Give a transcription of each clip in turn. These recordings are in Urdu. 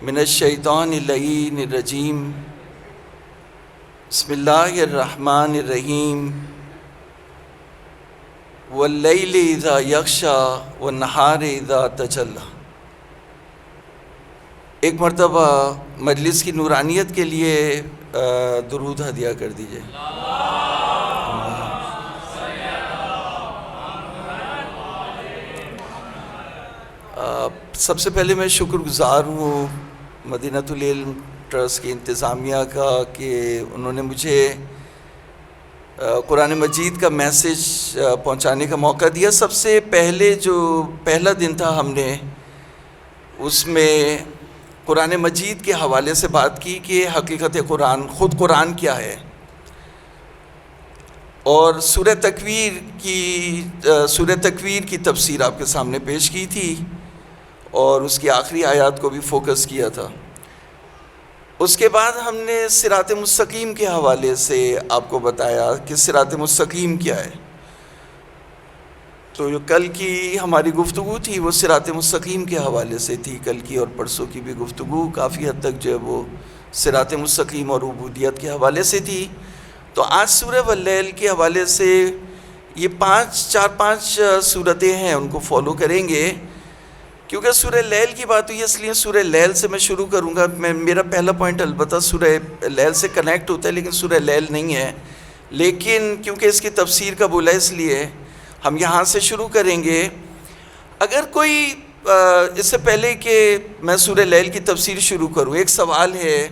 من الشیطان اللعین الرجیم بسم اللہ الرحمن الرحیم واللیل اذا یغشی والنہار اذا تجلی۔ ایک مرتبہ مجلس کی نورانیت کے لیے درود ہدیہ کر دیجئے۔ سب سے پہلے میں شکر گزار ہوں مدینۃ العلم ٹرسٹ کی انتظامیہ کا کہ انہوں نے مجھے قرآن مجید کا میسج پہنچانے کا موقع دیا۔ سب سے پہلے جو پہلا دن تھا ہم نے اس میں قرآن مجید کے حوالے سے بات کی کہ حقیقت قرآن، خود قرآن کیا ہے، اور سورہ تکویر کی تفسیر آپ کے سامنے پیش کی تھی اور اس کی آخری آیات کو بھی فوکس کیا تھا۔ اس کے بعد ہم نے صراط مستقیم کے حوالے سے آپ کو بتایا کہ صراط مستقیم کیا ہے۔ تو جو کل کی ہماری گفتگو تھی وہ صراط مستقیم کے حوالے سے تھی، کل کی اور پرسوں کی بھی گفتگو کافی حد تک جو ہے وہ صراط مستقیم اور عبودیت کے حوالے سے تھی۔ تو آج سورہ واللیل کے حوالے سے یہ چار پانچ صورتیں ہیں، ان کو فالو کریں گے کیونکہ سورہ لیل کی بات ہوئی، اس لیے سورہ لیل سے میں شروع کروں گا۔ میرا پہلا پوائنٹ البتہ سورہ لیل سے کنیکٹ ہوتا ہے لیکن سورہ لیل نہیں ہے، لیکن کیونکہ اس کی تفسیر کا بولا اس لیے ہم یہاں سے شروع کریں گے۔ اگر کوئی اس سے پہلے کہ میں سورہ لیل کی تفسیر شروع کروں، ایک سوال ہے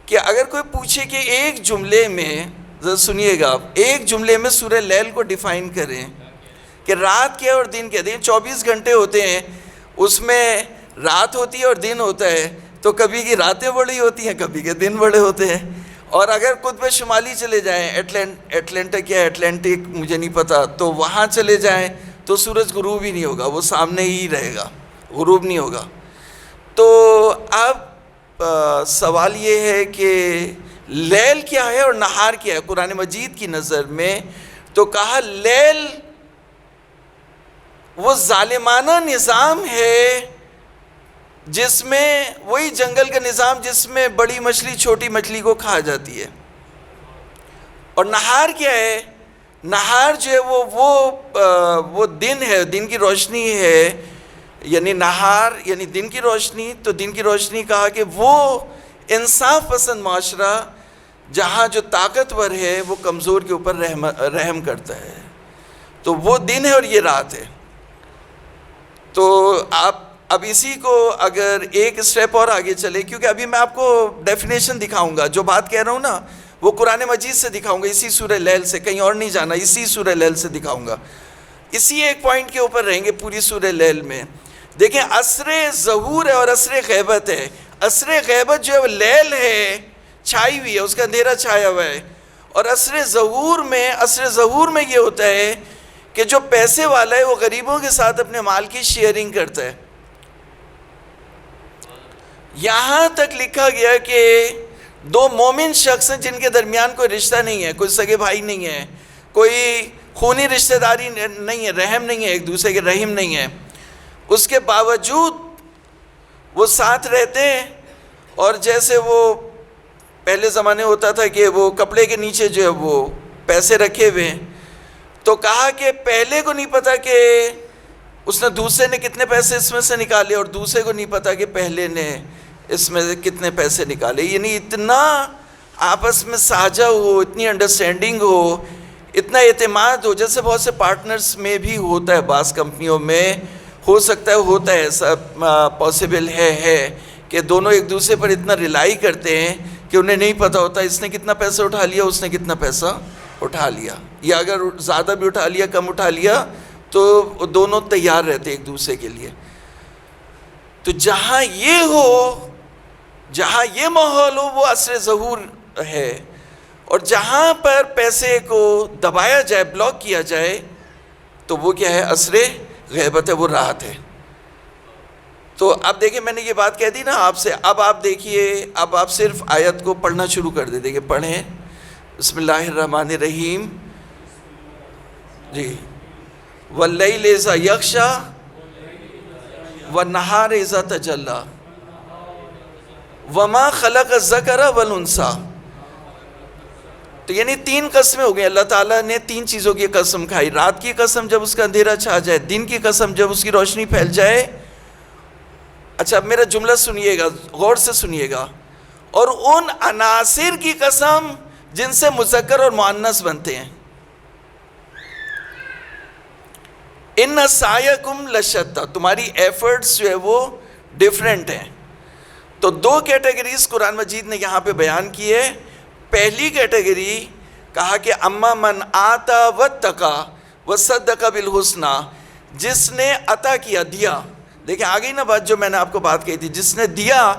کہ اگر کوئی پوچھے کہ ایک جملے میں، ذرا سنیے گا، ایک جملے میں سورہ لیل کو ڈیفائن کریں کہ رات کیا اور دن کیا، دن 24 گھنٹے ہوتے ہیں، اس میں رات ہوتی ہے اور دن ہوتا ہے، تو کبھی کی راتیں بڑی ہوتی ہیں، کبھی کے دن بڑے ہوتے ہیں۔ اور اگر قطب شمالی چلے جائیں، اٹلانٹک یا اٹلانٹک مجھے نہیں پتا، تو وہاں چلے جائیں تو سورج غروب ہی نہیں ہوگا، وہ سامنے ہی رہے گا، غروب نہیں ہوگا۔ تو اب سوال یہ ہے کہ لیل کیا ہے اور نہار کیا ہے قرآن مجید کی نظر میں؟ تو کہا لیل وہ ظالمانہ نظام ہے جس میں وہی جنگل کا نظام جس میں بڑی مچھلی چھوٹی مچھلی کو کھا جاتی ہے۔ اور نہار کیا ہے؟ نہار جو ہے وہ دن ہے، دن کی روشنی ہے، یعنی نہار یعنی دن کی روشنی۔ تو دن کی روشنی کہا کہ وہ انصاف پسند معاشرہ جہاں جو طاقتور ہے وہ کمزور کے اوپر رحم کرتا ہے، تو وہ دن ہے اور یہ رات ہے۔ تو آپ اب اسی کو اگر ایک سٹیپ اور آگے چلے، کیونکہ ابھی میں آپ کو ڈیفینیشن دکھاؤں گا، جو بات کہہ رہا ہوں نا وہ قرآن مجید سے دکھاؤں گا، اسی سورہ لیل سے، کہیں اور نہیں جانا، اسی سورہ لیل سے دکھاؤں گا، اسی ایک پوائنٹ کے اوپر رہیں گے پوری سورہ لیل میں۔ دیکھیں عصر ظہور ہے اور عصر غیبت ہے۔ عصر غیبت جو ہے وہ لیل ہے، چھائی ہوئی ہے، اس کا اندھیرا چھایا ہوا ہے، اور عصر ظہور میں یہ ہوتا ہے کہ جو پیسے والا ہے وہ غریبوں کے ساتھ اپنے مال کی شیئرنگ کرتا ہے۔ یہاں تک لکھا گیا کہ دو مومن شخص ہیں جن کے درمیان کوئی رشتہ نہیں ہے، کوئی سگے بھائی نہیں ہے، کوئی خونی رشتہ داری نہیں ہے، رحم نہیں ہے، ایک دوسرے کے رحم نہیں ہے، اس کے باوجود وہ ساتھ رہتے ہیں۔ اور جیسے وہ پہلے زمانے ہوتا تھا کہ وہ کپڑے کے نیچے جو ہے وہ پیسے رکھے ہوئے ہیں، تو کہا کہ پہلے کو نہیں پتا کہ اس نے دوسرے نے کتنے پیسے اس میں سے نکالے، اور دوسرے کو نہیں پتا کہ پہلے نے اس میں سے کتنے پیسے نکالے۔ یعنی اتنا آپس میں ساجھہ ہو، اتنی انڈرسٹینڈنگ ہو، اتنا اعتماد ہو، جیسے بہت سے پارٹنرز میں بھی ہوتا ہے، بعض کمپنیوں میں ہو سکتا ہے، ہوتا ہے ایسا، پاسبل ہے کہ دونوں ایک دوسرے پر اتنا ریلائی کرتے ہیں کہ انہیں نہیں پتا ہوتا اس نے کتنا پیسہ اٹھا لیا، اس نے کتنا پیسہ اٹھا لیا، یا اگر زیادہ بھی اٹھا لیا کم اٹھا لیا تو دونوں تیار رہتے ایک دوسرے کے لیے۔ تو جہاں یہ ماحول ہو وہ عصر ظہور ہے، اور جہاں پر پیسے کو دبایا جائے، بلاک کیا جائے، تو وہ کیا ہے؟ عصر غیبت ہے، وہ رات ہے۔ تو اب دیکھیں میں نے یہ بات کہہ دی نا آپ سے، اب آپ دیکھیے، اب آپ صرف آیت کو پڑھنا شروع کر دیں، دیکھیں پڑھیں، بسم اللہ الرحمن الرحیم۔ جی واللیل اذا یغشی والنہار اذا تجلی۔ وما خلق الذکر والانثی. تو یعنی 3 قسمیں ہو گئی. اللہ تعالیٰ نے 3 چیزوں کی قسم کھائی. رات کی قسم جب اس کا اندھیرا چھا جائے, دن کی قسم جب اس کی روشنی پھیل جائے. اچھا اب میرا جملہ سنیے گا, غور سے سنیے گا. اور ان عناصر کی قسم جن سے مذکر اور مؤنث بنتے ہیں. ان سعیکم لشتیٰ, تمہاری ایفرٹس جو ہے وہ ڈیفرنٹ ہیں. تو 2 کیٹیگریز قرآن مجید نے یہاں پہ بیان کی ہے. پہلی کیٹیگری کہا کہ اما من آتا واتقا وصدق بالحسنی, جس نے عطا کیا, دیا. دیکھیں آگئی نا بات جو میں نے آپ کو بات کہی تھی, جس نے دیا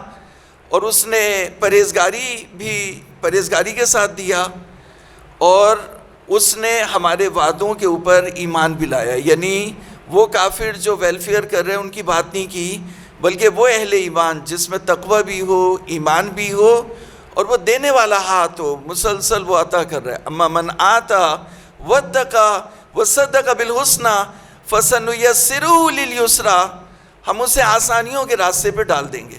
اور اس نے پرہیزگاری کے ساتھ دیا, اور اس نے ہمارے وعدوں کے اوپر ایمان بھی لایا. یعنی وہ کافر جو ویلفیئر کر رہے ہیں ان کی بات نہیں کی, بلکہ وہ اہل ایمان جس میں تقوی بھی ہو, ایمان بھی ہو, اور وہ دینے والا ہاتھ ہو, مسلسل وہ عطا کر رہا ہے. اما من آتا واتقا وصدق بالحسنی فسنیسرہ للیسریٰ, ہم اسے آسانیوں کے راستے پہ ڈال دیں گے.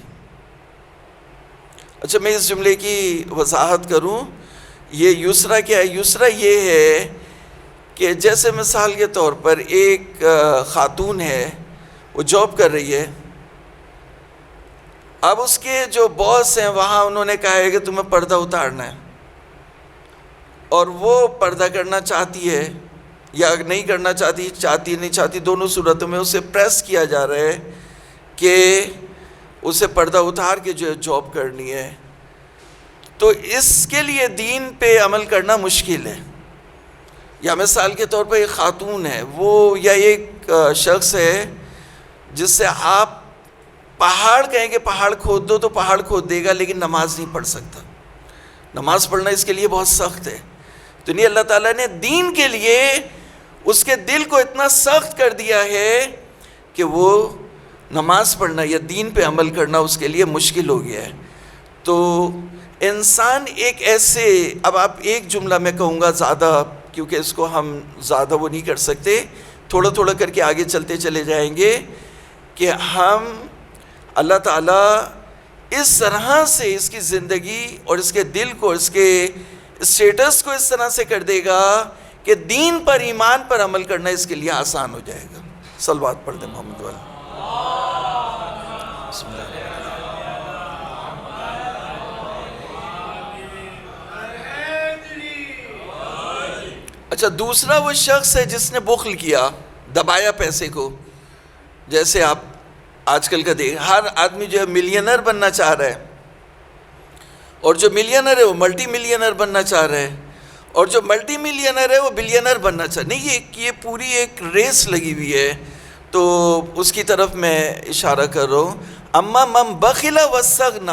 اچھا میں اس جملے کی وضاحت کروں. یہ یسرا کیا ہے؟ یسرا یہ ہے کہ جیسے مثال کے طور پر ایک خاتون ہے, وہ جاب کر رہی ہے. اب اس کے جو باس ہیں وہاں انہوں نے کہا ہے کہ تمہیں پردہ اتارنا ہے, اور وہ پردہ کرنا چاہتی ہے یا نہیں کرنا چاہتی نہیں چاہتی, دونوں صورتوں میں اسے پریس کیا جا رہا ہے کہ اسے پردہ اتار کے جو ہے جاب کرنی ہے. تو اس کے لیے دین پہ عمل کرنا مشکل ہے. یا مثال کے طور پر ایک خاتون ہے, وہ یا ایک شخص ہے جس سے آپ پہاڑ کہیں کہ پہاڑ کھود دو تو پہاڑ کھود دے گا, لیکن نماز نہیں پڑھ سکتا. نماز پڑھنا اس کے لیے بہت سخت ہے. تو نہیں, اللہ تعالیٰ نے دین کے لیے اس کے دل کو اتنا سخت کر دیا ہے کہ وہ نماز پڑھنا یا دین پہ عمل کرنا اس کے لیے مشکل ہو گیا ہے. تو انسان ایک ایسے, اب آپ ایک جملہ میں کہوں گا زیادہ, کیونکہ اس کو ہم زیادہ وہ نہیں کر سکتے, تھوڑا تھوڑا کر کے آگے چلتے چلے جائیں گے, کہ ہم اللہ تعالیٰ اس طرح سے اس کی زندگی اور اس کے دل کو, اس کے اسٹیٹس کو اس طرح سے کر دے گا کہ دین پر, ایمان پر عمل کرنا اس کے لیے آسان ہو جائے گا. صلوات پڑھ دیں محمد والا. بسم اللہ. اچھا دوسرا وہ شخص ہے جس نے بخل کیا, دبایا پیسے کو. جیسے آپ آج کل کا دیکھ, ہر آدمی جو ہے ملینر بننا چاہ رہا ہے, اور جو ملینر ہے وہ ملٹی ملینر بننا چاہ رہا ہے, اور جو ملٹی ملینر ہے وہ بلینر بننا چاہ رہا ہے. نہیں, یہ پوری ایک ریس لگی ہوئی ہے. تو اس کی طرف میں اشارہ کر رہا ہوں. اما من بخل واستغنی,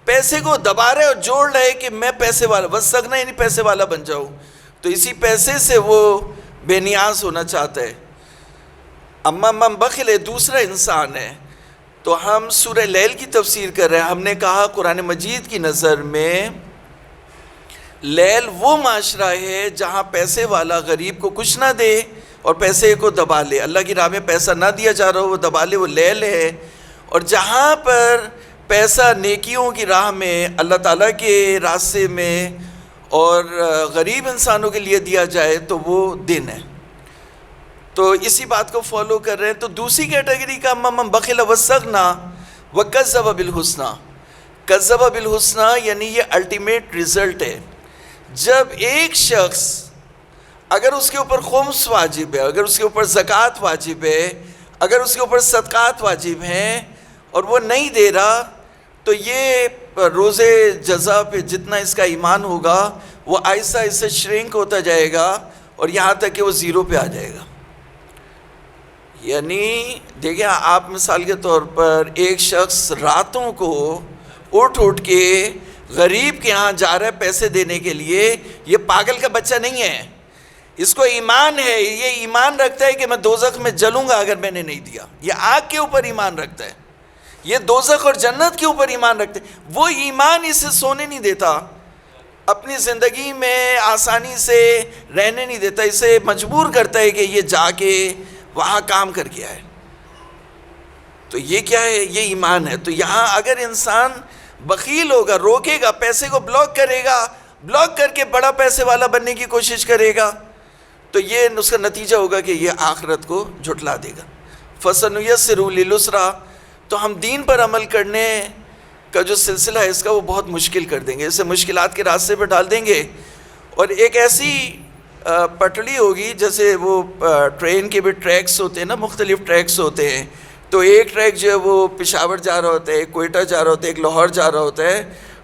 پیسے کو دبا رہے اور جوڑ رہے کہ میں پیسے والا, واستغنی یعنی پیسے والا بن جاؤں. تو اسی پیسے سے وہ بے نیاز ہونا چاہتا ہے. اما من بخل دوسرا انسان ہے. تو ہم سورہ لیل کی تفسیر کر رہے ہیں. ہم نے کہا قرآن مجید کی نظر میں لیل وہ معاشرہ ہے جہاں پیسے والا غریب کو کچھ نہ دے اور پیسے کو دبا لے. اللہ کی راہ میں پیسہ نہ دیا جا رہا ہو, وہ دبا لے, وہ لیل ہے. اور جہاں پر پیسہ نیکیوں کی راہ میں, اللہ تعالیٰ کے راستے میں اور غریب انسانوں کے لیے دیا جائے تو وہ دن ہے. تو اسی بات کو فالو کر رہے ہیں. تو دوسری کیٹیگری کا اما من بخل واستغنی وکذب بالحسنی. کذب بالحسنی یعنی یہ الٹیمیٹ رزلٹ ہے. جب ایک شخص, اگر اس کے اوپر خمس واجب ہے, اگر اس کے اوپر زکوٰۃ واجب ہے, اگر اس کے اوپر صدقات واجب ہیں اور وہ نہیں دے رہا, تو یہ روز جزا پہ جتنا اس کا ایمان ہوگا وہ آہستہ آہستہ شرنک ہوتا جائے گا, اور یہاں تک کہ وہ زیرو پہ آ جائے گا. یعنی دیکھیں آپ مثال کے طور پر ایک شخص راتوں کو اٹھ کے غریب کے ہاں جا رہا ہے پیسے دینے کے لیے, یہ پاگل کا بچہ نہیں ہے. اس کو ایمان ہے, یہ ایمان رکھتا ہے کہ میں دوزخ میں جلوں گا اگر میں نے نہیں دیا. یہ آگ کے اوپر ایمان رکھتا ہے, یہ دوزخ اور جنت کے اوپر ایمان رکھتا ہے. وہ ایمان اسے سونے نہیں دیتا, اپنی زندگی میں آسانی سے رہنے نہیں دیتا, اسے مجبور کرتا ہے کہ یہ جا کے وہاں کام کر کے آئے. تو یہ کیا ہے؟ یہ ایمان ہے. تو یہاں اگر انسان بخیل ہوگا، روکے گا، پیسے کو بلاک کرے گا، بلاک کر کے بڑا پیسے والا بننے کی کوشش کرے گا، تو یہ اس کا نتیجہ ہوگا کہ یہ آخرت کو جھٹلا دے گا۔ فَسَنُيَسِّرُهُ لِلْيُسْرَىٰ، تو ہم دین پر عمل کرنے کا جو سلسلہ ہے اس کا وہ بہت مشکل کر دیں گے، اسے مشکلات کے راستے پہ ڈال دیں گے، اور ایک ایسی پٹڑی ہوگی جیسے وہ ٹرین کے بھی ٹریکس ہوتے ہیں نا، مختلف ٹریکس ہوتے ہیں، تو ایک ٹریک جو ہے وہ پشاور جا رہا ہوتا ہے، ایک کوئٹہ جا رہا ہوتا ہے، ایک لاہور جا رہا ہوتا ہے،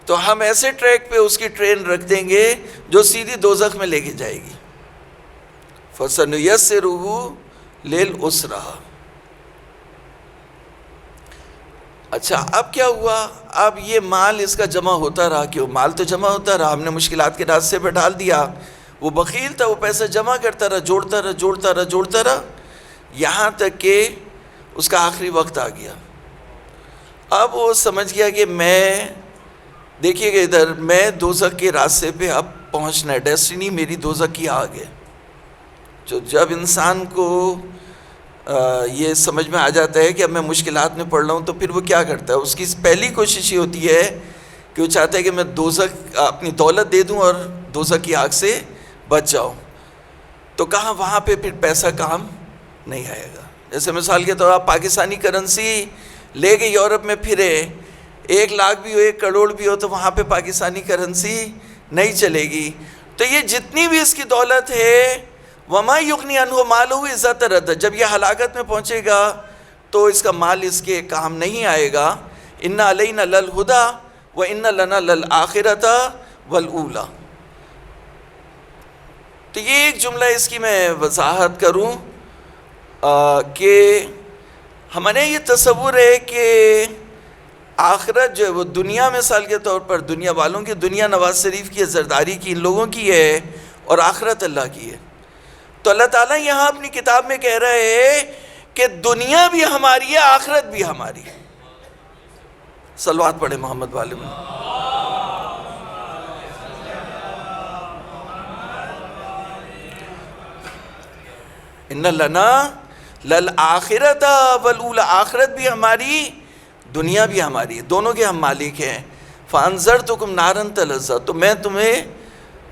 تو ہم ایسے ٹریک پہ اس کی ٹرین رکھ دیں گے جو سیدھی دوزخ میں لے کے جائے گی۔ فَسَنُيَسِّرُهُ لِلْعُسْرَىٰ۔ اچھا اب کیا ہوا؟ اب یہ مال اس کا جمع ہوتا رہا، کہ وہ مال تو جمع ہوتا رہا، ہم نے مشکلات کے راستے پہ ڈال دیا، وہ بخیل تھا، وہ پیسہ جمع کرتا رہا، جوڑتا رہا، یہاں تک کہ اس کا آخری وقت آ گیا۔ اب وہ سمجھ گیا کہ دیکھیے کہ ادھر میں دوزخ کے راستے پہ اب پہنچنا ہے، ڈیسٹینی میری دوزخ کی آ گئے۔ جب انسان کو یہ سمجھ میں آ جاتا ہے کہ اب میں مشکلات میں پڑ رہا ہوں، تو پھر وہ کیا کرتا ہے؟ اس کی پہلی کوشش یہ ہوتی ہے کہ وہ چاہتا ہے کہ میں دوزخ اپنی دولت دے دوں اور دوزخ کی آگ سے بچ جاؤں۔ تو کہاں وہاں پہ پھر پیسہ کام نہیں آئے گا۔ جیسے مثال کے طور آپ پاکستانی کرنسی لے کے یورپ میں پھرے، 1 لاکھ بھی ہو، 1 کروڑ بھی ہو، تو وہاں پہ پاکستانی کرنسی نہیں چلے گی۔ تو یہ جتنی بھی اس کی دولت ہے، وَمَا يُغْنِي عَنْهُ مَالُهُ إِذَا تَرَدَّدَ، جب یہ ہلاکت میں پہنچے گا تو اس کا مال اس کے کام نہیں آئے گا۔ إِنَّ عَلَيْنَا لَلْهُدَىٰ وَإِنَّ لَنَا لَلْآخِرَةَ وَالْأُولَىٰ۔ تو یہ ایک جملہ اس کی میں وضاحت کروں کہ ہمارے یہ تصور ہے کہ آخرت جو ہے وہ دنیا مثال کے طور پر دنیا والوں کی، دنیا نواز شریف کی ہے، زرداری کی، ان لوگوں کی ہے، اور آخرت اللہ کی ہے۔ تو اللہ تعالیٰ یہاں اپنی کتاب میں کہہ رہا ہے کہ دنیا بھی ہماری ہے، آخرت بھی ہماری ہے۔ صلوات پڑھے محمد والے میں۔ ان لنا للآخرۃ والأولی، آخرت بھی ہماری، دنیا بھی ہماری، دونوں کے ہم مالک ہیں۔ فانذرتکم نارا تلظی، تو میں تمہیں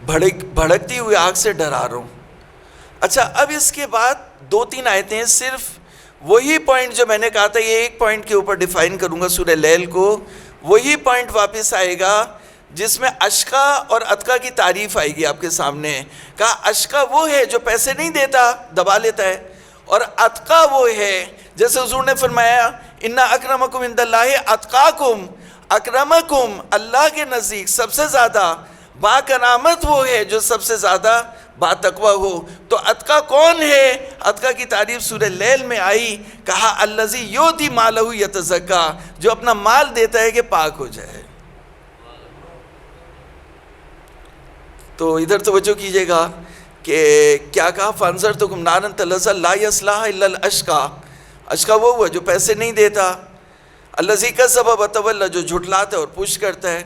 بھڑکتی ہوئی آگ سے ڈرا رہا ہوں۔ اچھا اب اس کے بعد 2-3 آیتیں صرف وہی پوائنٹ جو میں نے کہا تھا، یہ ایک پوائنٹ کے اوپر ڈیفائن کروں گا سورہ لیل کو، وہی پوائنٹ واپس آئے گا جس میں اشقا اور اتقا کی تعریف آئے گی آپ کے سامنے۔ کہا اشقا وہ ہے جو پیسے نہیں دیتا، دبا لیتا ہے، اور اتقا وہ ہے جیسے حضور نے فرمایا ان اکرمکم عند اللہ اتقاکم، اکرمکم اللہ کے نزدیک سب سے زیادہ با کرامت وہ ہے جو سب سے زیادہ با تقوی ہو۔ تو اتقا کون ہے؟ اتقا کی تعریف سورہ لیل میں آئی، کہا الذی یؤتی مالہ یتزکیٰ، جو اپنا مال دیتا ہے کہ پاک ہو جائے۔ تو ادھر توجہ کیجئے گا کہ کیا کہا فانذرتکم نارا تلظی لا یصلاھا الا الاشقیٰ، اشقا وہ ہوا جو پیسے نہیں دیتا، الذی کذب وتولی جو جھٹلاتا ہے اور پوچھ کرتا ہے۔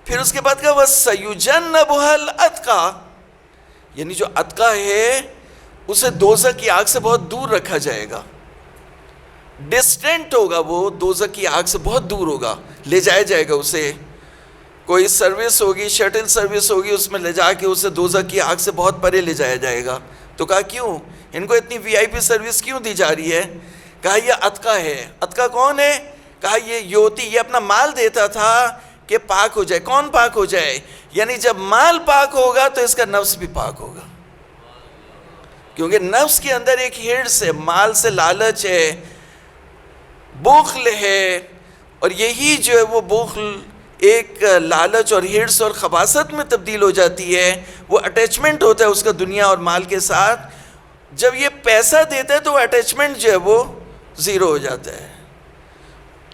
پھر اس کے بعد کہا وَسَيُجَنَّبُهَا الْأَتْقَىٰ، یعنی جو اتقا ہے اسے دوزخ کی آگ سے بہت دور رکھا جائے گا، ڈسٹنٹ ہوگا، وہ دوزخ کی آگ سے بہت دور ہوگا، لے جایا جائے گا اسے، کوئی سروس ہوگی، شٹل سروس ہوگی، اس میں لے جا کے اسے دوزخ کی آگ سے بہت پرے لے جایا جائے گا۔ تو کہا کیوں ان کو اتنی VIP سروس کیوں دی جا رہی ہے؟ کہا یہ اتقا ہے۔ اتقا کون ہے؟ کہا یہ یوتی، یہ اپنا مال دیتا تھا کہ پاک ہو جائے۔ کون پاک ہو جائے؟ یعنی جب مال پاک ہوگا تو اس کا نفس بھی پاک ہوگا، کیونکہ نفس کے اندر ایک ہرس ہے، مال سے لالچ ہے، بخل ہے، اور یہی جو ہے وہ بخل ایک لالچ اور ہرس اور خباثت میں تبدیل ہو جاتی ہے، وہ اٹیچمنٹ ہوتا ہے اس کا دنیا اور مال کے ساتھ۔ جب یہ پیسہ دیتا ہے تو وہ اٹیچمنٹ جو ہے وہ زیرو ہو جاتا ہے۔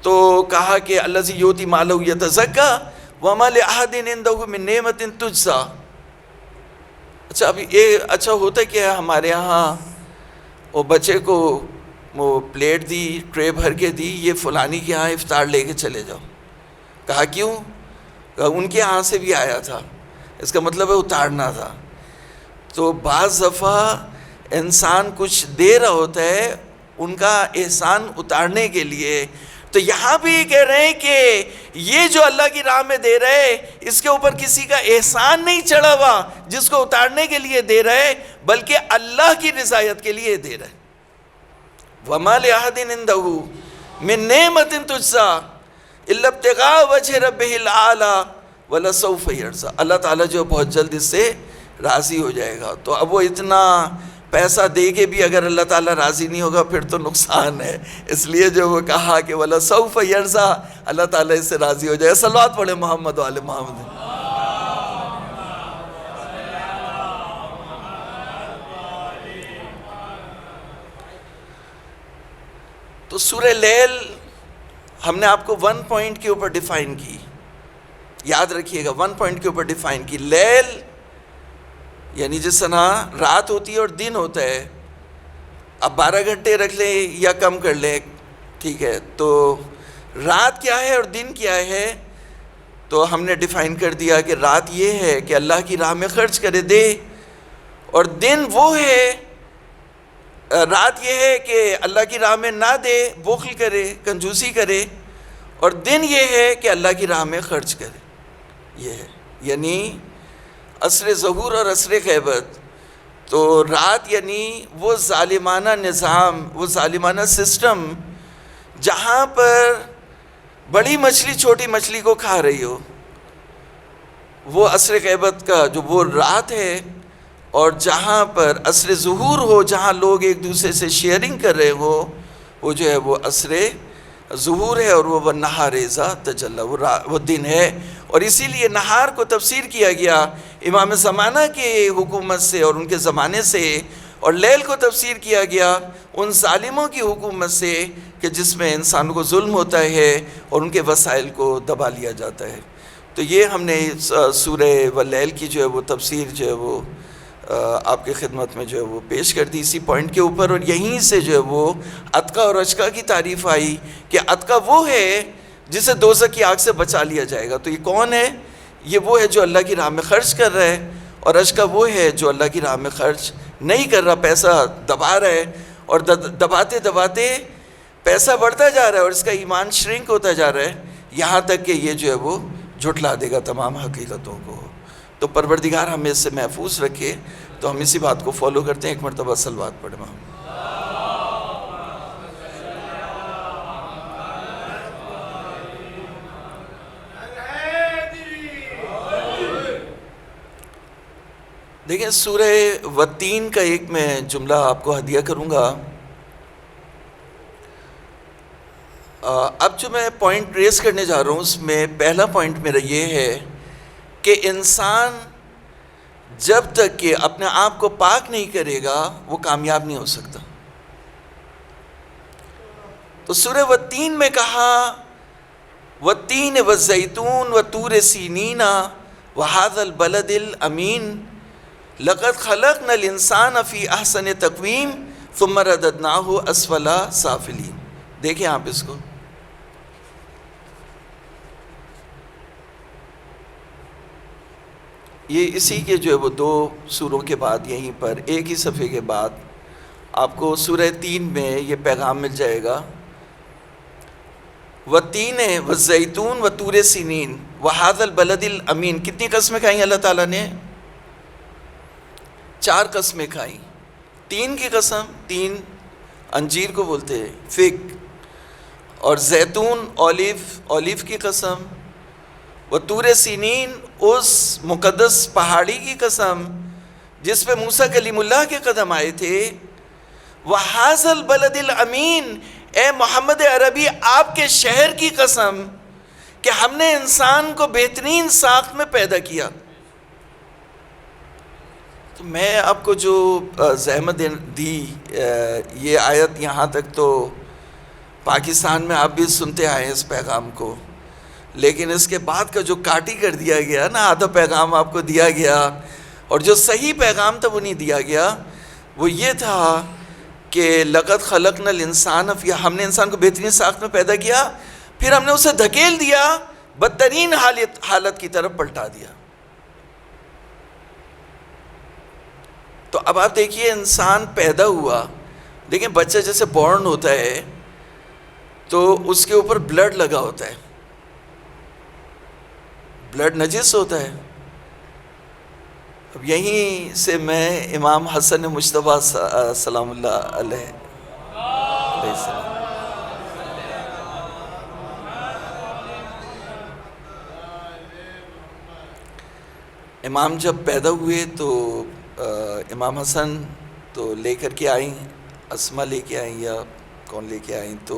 تو کہا کہ الذی یؤتی مالہ یتزکیٰ وما لأحد عنده من نعمۃ تجزیٰ۔ اچھا ابھی اچھا ہوتا ہے کہ ہمارے ہاں وہ بچے کو وہ پلیٹ دی، ٹرے بھر کے دی، یہ فلانی کے ہاں افطار لے کے چلے جاؤ۔ کہا کیوں؟ کہا ان کے ہاں سے بھی آیا تھا، اس کا مطلب ہے اتارنا تھا۔ تو بعض دفعہ انسان کچھ دے رہا ہوتا ہے ان کا احسان اتارنے کے لیے، تو یہاں بھی کہہ رہے ہیں کہ یہ جو اللہ کی راہ میں دے رہے اس کے اوپر کسی کا احسان نہیں چڑھا ہوا جس کو اتارنے کے لیے دے رہے، بلکہ اللہ کی رضایت کے لیے دے رہے۔ وَمَا لِأَحَدٍ عِندَهُ مِن نِعْمَةٍ تُجْزَىٰ إِلَّا ابْتِغَاءَ وَجْهِ رَبِّهِ الْأَعْلَىٰ وَلَسَوْفَ يَرْضَىٰ۔ اللہ تعالیٰ جو بہت جلد اس سے راضی ہو جائے گا۔ تو اب وہ اتنا پیسہ دے کے بھی اگر اللہ تعالیٰ راضی نہیں ہوگا پھر تو نقصان ہے، اس لیے جو وہ کہا کہ وَلَسَوْفَ يَرْضَىٰ، اللہ تعالیٰ اس سے راضی ہو جائے گا۔ صلوات پڑھیں محمد و آل محمد۔ تو سورہ لیل ہم نے آپ کو 1 پوائنٹ کے اوپر ڈیفائن کی، یاد رکھیے گا 1 پوائنٹ کے اوپر ڈیفائن کی۔ لیل یعنی جس طرح رات ہوتی ہے اور دن ہوتا ہے، اب 12 گھنٹے رکھ لیں یا کم کر لیں، ٹھیک ہے، تو رات کیا ہے اور دن کیا ہے؟ تو ہم نے ڈیفائن کر دیا کہ رات یہ ہے کہ اللہ کی راہ میں خرچ کرے دے، اور دن وہ ہے، رات یہ ہے کہ اللہ کی راہ میں نہ دے، بخل کرے، کنجوسی کرے، اور دن یہ ہے کہ اللہ کی راہ میں خرچ کرے۔ یہ ہے یعنی عصر ظہور اور عصر غیبت۔ تو رات یعنی وہ ظالمانہ نظام، وہ ظالمانہ سسٹم جہاں پر بڑی مچھلی چھوٹی مچھلی کو کھا رہی ہو، وہ عصر غیبت کا جو وہ رات ہے، اور جہاں پر عصر ظہور ہو، جہاں لوگ ایک دوسرے سے شیئرنگ کر رہے ہو، وہ جو ہے وہ عصر ظہور ہے، اور وہ وَالنَّهَارِ إِذَا تَجَلَّىٰ وہ دن ہے۔ اور اسی لیے نہار کو تفسیر کیا گیا امام زمانہ کے حکومت سے اور ان کے زمانے سے، اور لیل کو تفسیر کیا گیا ان ظالموں کی حکومت سے کہ جس میں انسانوں کو ظلم ہوتا ہے اور ان کے وسائل کو دبا لیا جاتا ہے۔ تو یہ ہم نے سورہ واللیل کی جو ہے وہ تفسیر جو ہے وہ آپ کی خدمت میں جو ہے وہ پیش کر دی اسی پوائنٹ کے اوپر، اور یہیں سے جو ہے وہ عتقہ اور عشقہ کی تعریف آئی کہ عتقہ وہ ہے جسے دوزخ کی آگ سے بچا لیا جائے گا۔ تو یہ کون ہے؟ یہ وہ ہے جو اللہ کی راہ میں خرچ کر رہا ہے، اور عشقہ وہ ہے جو اللہ کی راہ میں خرچ نہیں کر رہا، پیسہ دبا رہا ہے، اور دباتے دباتے پیسہ بڑھتا جا رہا ہے اور اس کا ایمان شرنک ہوتا جا رہا ہے، یہاں تک کہ یہ جو ہے وہ جھٹلا دے گا تمام حقیقتوں کو۔ تو پروردگار ہمیں اس سے محفوظ رکھے، تو ہم اسی بات کو فالو کرتے ہیں۔ ایک مرتبہ صلوات پڑھیں۔ دیکھیں سورہ والتین کا ایک میں جملہ آپ کو ہدیہ کروں گا۔ اب جو میں پوائنٹ ریز کرنے جا رہا ہوں اس میں پہلا پوائنٹ میرا یہ ہے کہ انسان جب تک کہ اپنے آپ کو پاک نہیں کرے گا وہ کامیاب نہیں ہو سکتا۔ تو سورہ والتین میں کہا والتین والزیتون وطور سینین وہذا البلد الامین لقد خلقنا الانسان فی احسن تقویم ثم رددناہ اسفل سافلین۔ دیکھیں آپ اس کو، یہ اسی کے جو ہے وہ 2 سوروں کے بعد یہیں پر ایک ہی صفحے کے بعد آپ کو سورہ 3 میں یہ پیغام مل جائے گا۔ والتین والزیتون وطور سینین وہذا البلد الامین۔ کتنی قسمیں کھائیں اللہ تعالیٰ نے؟ 4 قسمیں کھائیں۔ 3 کی قسم، 3 انجیر کو بولتے ہیں، فگ، اور زیتون اولیو کی قسم، وطور سینین اس مقدس پہاڑی کی قسم جس پہ موسیٰ کلیم اللہ کے قدم آئے تھے، وَهَذَا الْبَلَدِ الْأَمِينَ، اے محمد عربی آپ کے شہر کی قسم کہ ہم نے انسان کو بہترین ساخت میں پیدا کیا۔ تو میں آپ کو جو زحمت دی یہ آیت یہاں تک تو پاکستان میں آپ بھی سنتے آئے ہیں اس پیغام کو، لیکن اس کے بعد کا جو کاٹی کر دیا گیا نا، آدھا پیغام آپ کو دیا گیا، اور جو صحیح پیغام تھا وہ نہیں دیا گیا۔ وہ یہ تھا کہ لقد خلقنا الانسان فی، ہم نے انسان کو بہترین ساخت میں پیدا کیا، پھر ہم نے اسے دھکیل دیا، بدترین حالت کی طرف پلٹا دیا۔ تو اب آپ دیکھیے انسان پیدا ہوا، دیکھیں بچہ جیسے بورن ہوتا ہے تو اس کے اوپر بلڈ لگا ہوتا ہے، بلڈ نجس ہوتا ہے۔ اب یہیں سے میں امام حسن مجتبیٰ سلام اللہ علیہ السلام، امام جب پیدا ہوئے تو امام حسن تو لے کر کے آئیں، اسما لے کے آئیں یا کون لے کے آئیں، تو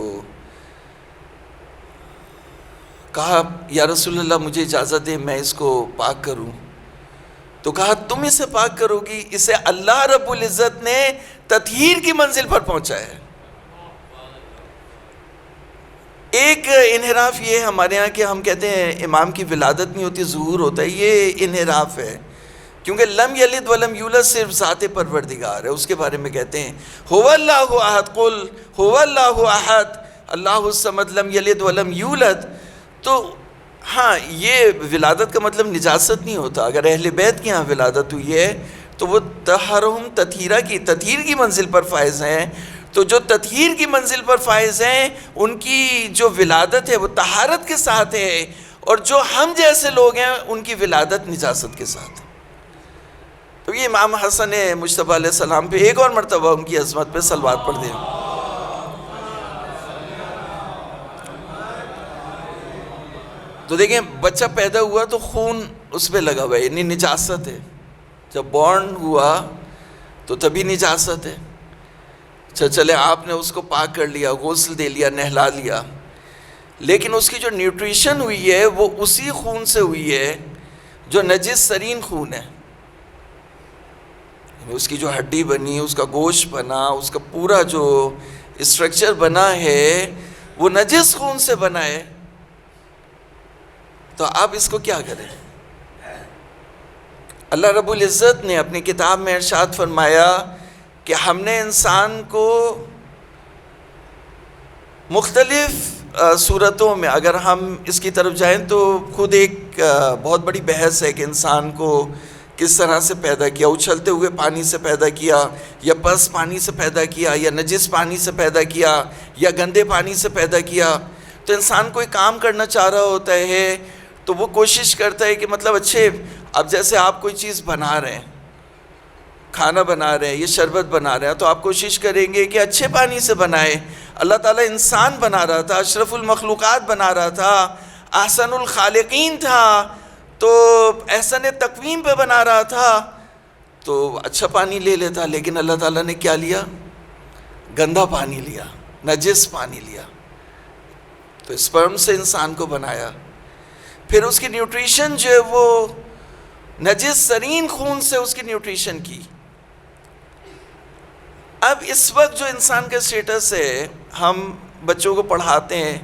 کہا یا رسول اللہ مجھے اجازت دیں میں اس کو پاک کروں۔ تو کہا تم اسے پاک کرو گی، اسے اللہ رب العزت نے تطہیر کی منزل پر پہنچایا ہے۔ ایک انحراف یہ ہے ہمارے ہاں کہ ہم کہتے ہیں امام کی ولادت نہیں ہوتی، ظہور ہوتا ہے، یہ انحراف ہے، کیونکہ لم یلد ولم یولد صرف ذات پروردگار ہے، اس کے بارے میں کہتے ہیں هو اللہ احد، قل هو اللہ احد اللہ الصمد لم یلد ولم یولد۔ تو ہاں یہ ولادت کا مطلب نجاست نہیں ہوتا، اگر اہل بیت کی یہاں ولادت ہوئی ہے تو وہ طہرہم تطہیر کی منزل پر فائز ہیں، تو جو تطہیر کی منزل پر فائز ہیں ان کی جو ولادت ہے وہ طہارت کے ساتھ ہے، اور جو ہم جیسے لوگ ہیں ان کی ولادت نجاست کے ساتھ ہے۔ تو یہ امام حسن مجتبیٰ علیہ السلام پہ ایک اور مرتبہ ان کی عظمت پہ صلوات پڑھ دیں۔ تو دیکھیں بچہ پیدا ہوا تو خون اس پہ لگا ہوا ہے، یعنی نجاست ہے، جب بورن ہوا تو تبھی نجاست ہے۔ اچھا چلے آپ نے اس کو پاک کر لیا، غسل دے لیا، نہلا لیا، لیکن اس کی جو نیوٹریشن ہوئی ہے وہ اسی خون سے ہوئی ہے جو نجس ترین خون ہے، اس کی جو ہڈی بنی، اس کا گوشت بنا، اس کا پورا جو اسٹرکچر بنا ہے وہ نجس خون سے بنا ہے۔ تو آپ اس کو کیا کریں؟ اللہ رب العزت نے اپنی کتاب میں ارشاد فرمایا کہ ہم نے انسان کو مختلف صورتوں میں، اگر ہم اس کی طرف جائیں تو خود ایک بہت بڑی بحث ہے کہ انسان کو کس طرح سے پیدا کیا، اچھلتے ہوئے پانی سے پیدا کیا، یا پس پانی سے پیدا کیا، یا نجس پانی سے پیدا کیا، یا گندے پانی سے پیدا کیا۔ تو انسان کوئی کام کرنا چاہ رہا ہوتا ہے تو وہ کوشش کرتا ہے کہ مطلب اچھے، اب جیسے آپ کوئی چیز بنا رہے ہیں، کھانا بنا رہے ہیں، یہ شربت بنا رہے ہیں، تو آپ کوشش کریں گے کہ اچھے پانی سے بنائیں۔ اللہ تعالیٰ انسان بنا رہا تھا، اشرف المخلوقات بنا رہا تھا، احسن الخالقین تھا، تو احسن تقویم پہ بنا رہا تھا، تو اچھا پانی لے لیتا، لیکن اللہ تعالیٰ نے کیا لیا؟ گندا پانی لیا، نجس پانی لیا۔ تو اسپرم سے انسان کو بنایا، پھر اس کی نیوٹریشن جو ہے وہ نجس ترین خون سے اس کی نیوٹریشن کی۔ اب اس وقت جو انسان کا سٹیٹس ہے، ہم بچوں کو پڑھاتے ہیں